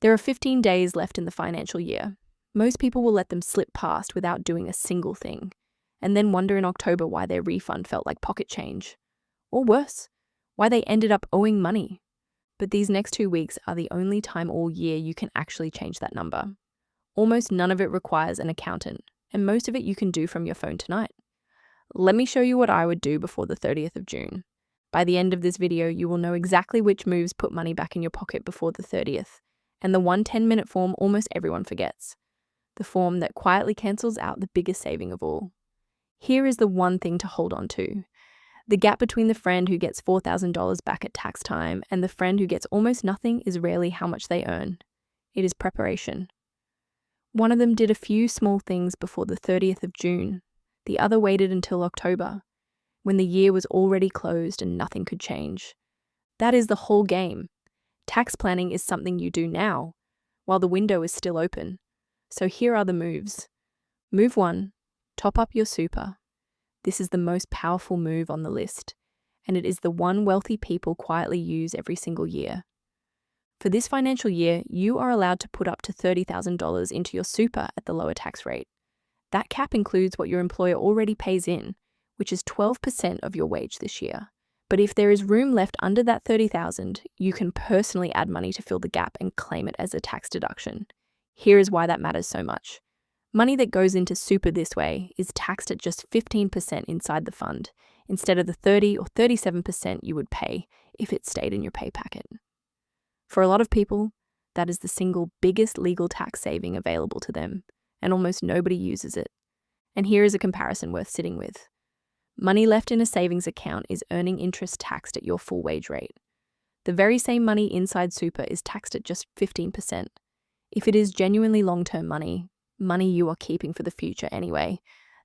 There are 15 days left in the financial year. Most people will let them slip past without doing a single thing, and then wonder in October why their refund felt like pocket change. Or worse, why they ended up owing money. But these next 2 weeks are the only time all year you can actually change that number. Almost none of it requires an accountant, and most of it you can do from your phone tonight. Let me show you what I would do before the 30th of June. By the end of this video, you will know exactly which moves put money back in your pocket before the 30th, and the one 10-minute form almost everyone forgets. The form that quietly cancels out the biggest saving of all. Here is the one thing to hold on to. The gap between the friend who gets $4,000 back at tax time and the friend who gets almost nothing is rarely how much they earn. It is preparation. One of them did a few small things before the 30th of June. The other waited until October, when the year was already closed and nothing could change. That is the whole game. Tax planning is something you do now, while the window is still open. So here are the moves. Move 1, top up your super. This is the most powerful move on the list, and it is the one wealthy people quietly use every single year. For this financial year, you are allowed to put up to $30,000 into your super at the lower tax rate. That cap includes what your employer already pays in, which is 12% of your wage this year. But if there is room left under that $30,000, you can personally add money to fill the gap and claim it as a tax deduction. Here is why that matters so much. Money that goes into super this way is taxed at just 15% inside the fund, instead of the 30 or 37% you would pay if it stayed in your pay packet. For a lot of people, that is the single biggest legal tax saving available to them, and almost nobody uses it. And here is a comparison worth sitting with. Money left in a savings account is earning interest taxed at your full wage rate. The very same money inside super is taxed at just 15%. If it is genuinely long-term money you are keeping for the future anyway,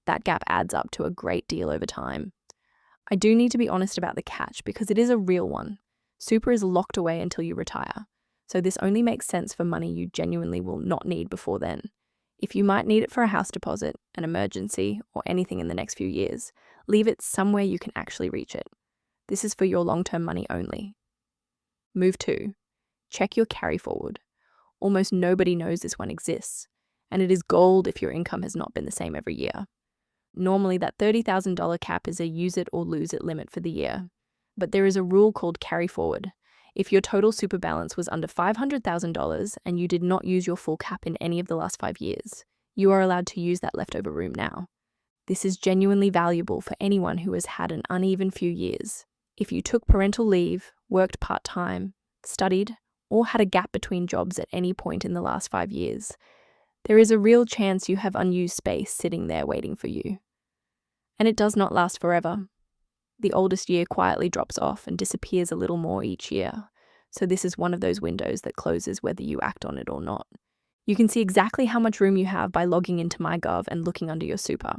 that gap adds up to a great deal over time. I do need to be honest about the catch because it is a real one. Super is locked away until you retire, so this only makes sense for money you genuinely will not need before then. If you might need it for a house deposit, an emergency, or anything in the next few years, leave it somewhere you can actually reach it. This is for your long-term money only. Move 2. Check your carry forward. Almost nobody knows this one exists, and it is gold if your income has not been the same every year. Normally, that $30,000 cap is a use it or lose it limit for the year, but there is a rule called carry forward. If your total super balance was under $500,000 and you did not use your full cap in any of the last 5 years, you are allowed to use that leftover room now. This is genuinely valuable for anyone who has had an uneven few years. If you took parental leave, worked part-time, studied, or had a gap between jobs at any point in the last 5 years, there is a real chance you have unused space sitting there waiting for you. And it does not last forever. The oldest year quietly drops off and disappears a little more each year, so this is one of those windows that closes whether you act on it or not. You can see exactly how much room you have by logging into MyGov and looking under your super.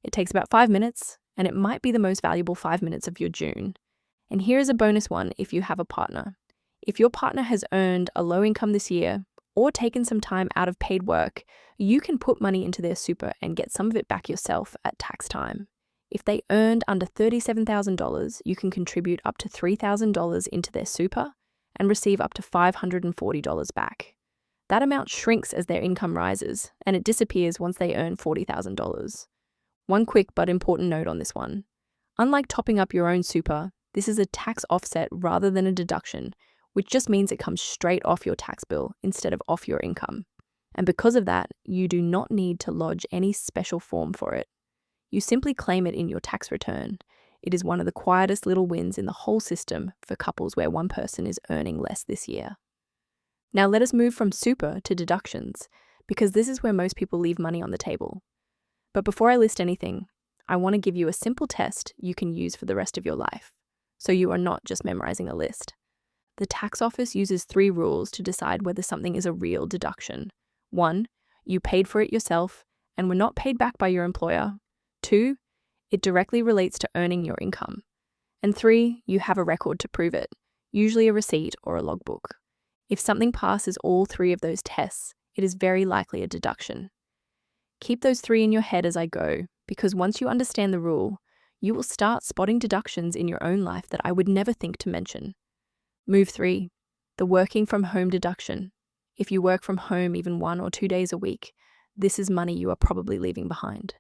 It takes about 5 minutes, and it might be the most valuable 5 minutes of your June. And here is a bonus one if you have a partner. If your partner has earned a low income this year, or taken some time out of paid work, you can put money into their super and get some of it back yourself at tax time. If they earned under $37,000, you can contribute up to $3,000 into their super and receive up to $540 back. That amount shrinks as their income rises, and it disappears once they earn $40,000. One quick but important note on this one. Unlike topping up your own super, this is a tax offset rather than a deduction, which just means it comes straight off your tax bill instead of off your income. And because of that, you do not need to lodge any special form for it. You simply claim it in your tax return. It is one of the quietest little wins in the whole system for couples where one person is earning less this year. Now let us move from super to deductions, because this is where most people leave money on the table. But before I list anything, I want to give you a simple test you can use for the rest of your life, so you are not just memorizing a list. The tax office uses 3 rules to decide whether something is a real deduction. 1, you paid for it yourself and were not paid back by your employer. 2, it directly relates to earning your income. And 3, you have a record to prove it, usually a receipt or a logbook. If something passes all 3 of those tests, it is very likely a deduction. Keep those 3 in your head as I go, because once you understand the rule, you will start spotting deductions in your own life that I would never think to mention. Move 3, the working from home deduction. If you work from home even 1 or 2 days a week, this is money you are probably leaving behind.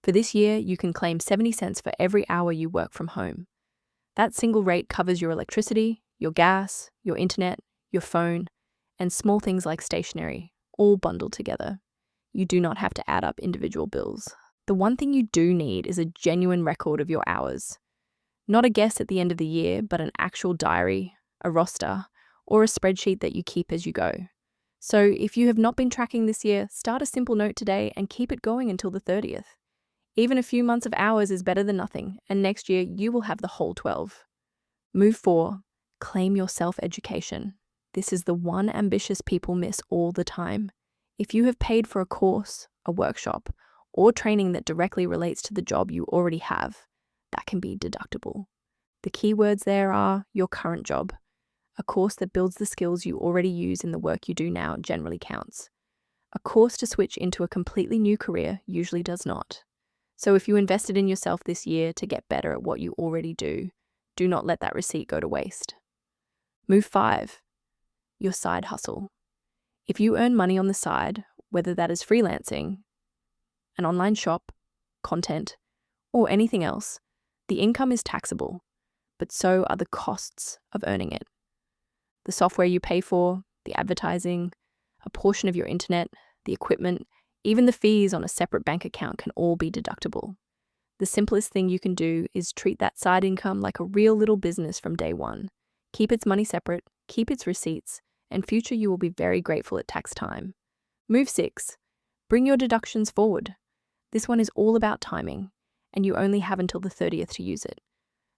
For this year, you can claim 70 cents for every hour you work from home. That single rate covers your electricity, your gas, your internet, your phone, and small things like stationery, all bundled together. You do not have to add up individual bills. The one thing you do need is a genuine record of your hours. Not a guess at the end of the year, but an actual diary, a roster, or a spreadsheet that you keep as you go. So if you have not been tracking this year, start a simple note today and keep it going until the 30th. Even a few months of hours is better than nothing, and next year you will have the whole 12. Move 4. Claim your self-education. This is the one ambitious people miss all the time. If you have paid for a course, a workshop, or training that directly relates to the job you already have, that can be deductible. The key words there are your current job. A course that builds the skills you already use in the work you do now generally counts. A course to switch into a completely new career usually does not. So if you invested in yourself this year to get better at what you already do not let that receipt go to waste. Move 5. Your side hustle. If you earn money on the side, whether that is freelancing, an online shop, content, or anything else, the income is taxable, but so are the costs of earning it. The software you pay for, the advertising, a portion of your internet, the equipment, even the fees on a separate bank account can all be deductible. The simplest thing you can do is treat that side income like a real little business from day one. Keep its money separate, keep its receipts, and future you will be very grateful at tax time. Move 6. Bring your deductions forward. This one is all about timing, and you only have until the 30th to use it.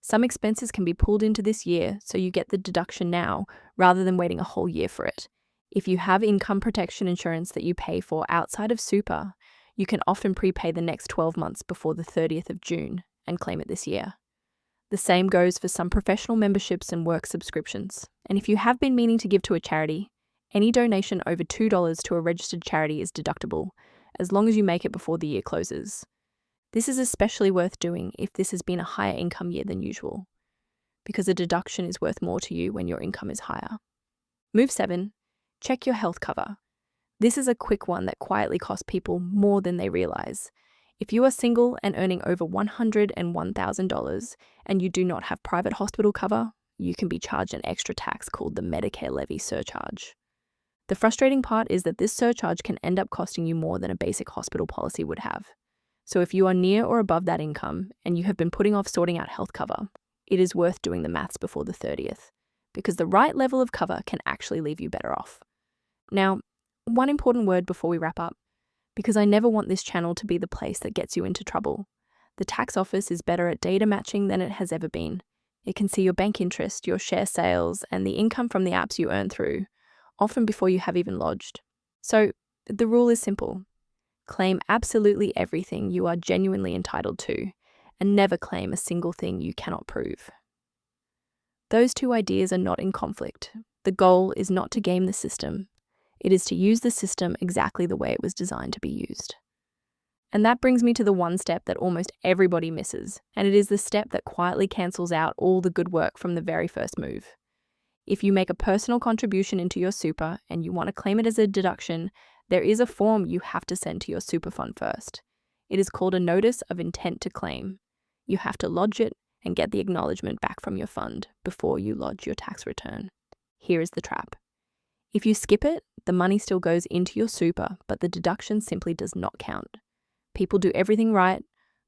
Some expenses can be pulled into this year, so you get the deduction now rather than waiting a whole year for it. If you have income protection insurance that you pay for outside of super, you can often prepay the next 12 months before the 30th of June and claim it this year. The same goes for some professional memberships and work subscriptions. And if you have been meaning to give to a charity, any donation over $2 to a registered charity is deductible, as long as you make it before the year closes. This is especially worth doing if this has been a higher income year than usual, because a deduction is worth more to you when your income is higher. Move 7. Check your health cover. This is a quick one that quietly costs people more than they realize. If you are single and earning over $101,000 and you do not have private hospital cover, you can be charged an extra tax called the Medicare levy surcharge. The frustrating part is that this surcharge can end up costing you more than a basic hospital policy would have. So if you are near or above that income and you have been putting off sorting out health cover, it is worth doing the maths before the 30th, because the right level of cover can actually leave you better off. Now, one important word before we wrap up, because I never want this channel to be the place that gets you into trouble. The tax office is better at data matching than it has ever been. It can see your bank interest, your share sales, and the income from the apps you earn through, often before you have even lodged. So the rule is simple. Claim absolutely everything you are genuinely entitled to, and never claim a single thing you cannot prove. Those two ideas are not in conflict. The goal is not to game the system. It is to use the system exactly the way it was designed to be used. And that brings me to the one step that almost everybody misses, and it is the step that quietly cancels out all the good work from the very first move. If you make a personal contribution into your super and you want to claim it as a deduction, there is a form you have to send to your super fund first. It is called a Notice of Intent to Claim. You have to lodge it and get the acknowledgement back from your fund before you lodge your tax return. Here is the trap. If you skip it, the money still goes into your super, but the deduction simply does not count. People do everything right,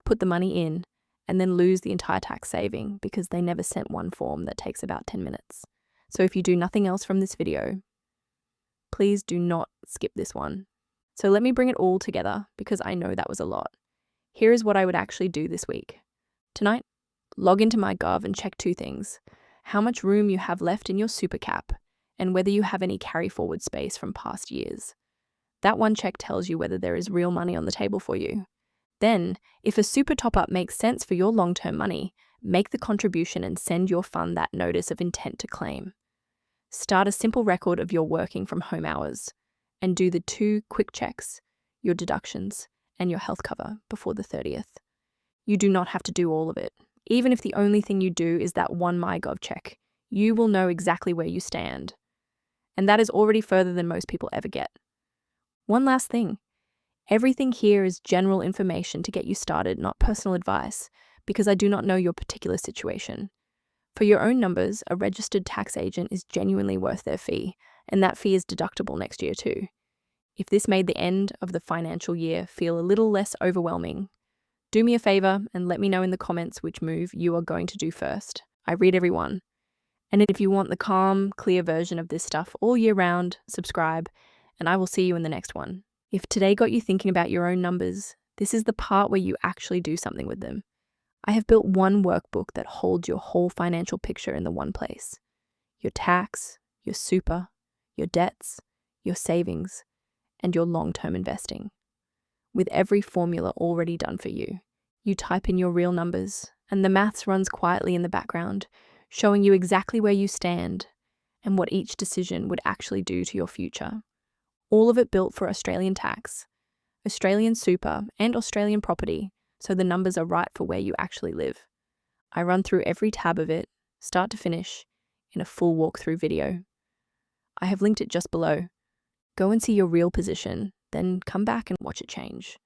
put the money in, and then lose the entire tax saving because they never sent one form that takes about 10 minutes. So if you do nothing else from this video, please do not skip this one. So let me bring it all together because I know that was a lot. Here is what I would actually do this week. Tonight, log into MyGov and check 2 things. How much room you have left in your super cap, and whether you have any carry forward space from past years. That one check tells you whether there is real money on the table for you. Then, if a super top-up makes sense for your long-term money, make the contribution and send your fund that notice of intent to claim. Start a simple record of your working from home hours, and do the 2 quick checks, your deductions and your health cover, before the 30th. You do not have to do all of it. Even if the only thing you do is that one MyGov check, you will know exactly where you stand. and that is already further than most people ever get. One last thing. Everything here is general information to get you started, not personal advice, because I do not know your particular situation. For your own numbers, a registered tax agent is genuinely worth their fee, and that fee is deductible next year too. If this made the end of the financial year feel a little less overwhelming, do me a favor and let me know in the comments which move you are going to do first. I read every one. And if you want the calm, clear version of this stuff all year round, subscribe, and I will see you in the next one. If today got you thinking about your own numbers, this is the part where you actually do something with them. I have built one workbook that holds your whole financial picture in the one place. Your tax, your super, your debts, your savings, and your long-term investing. With every formula already done for you, you type in your real numbers, and the maths runs quietly in the background, showing you exactly where you stand and what each decision would actually do to your future. All of it built for Australian tax, Australian super, and Australian property, so the numbers are right for where you actually live. I run through every tab of it, start to finish, in a full walkthrough video. I have linked it just below. Go and see your real position, then come back and watch it change.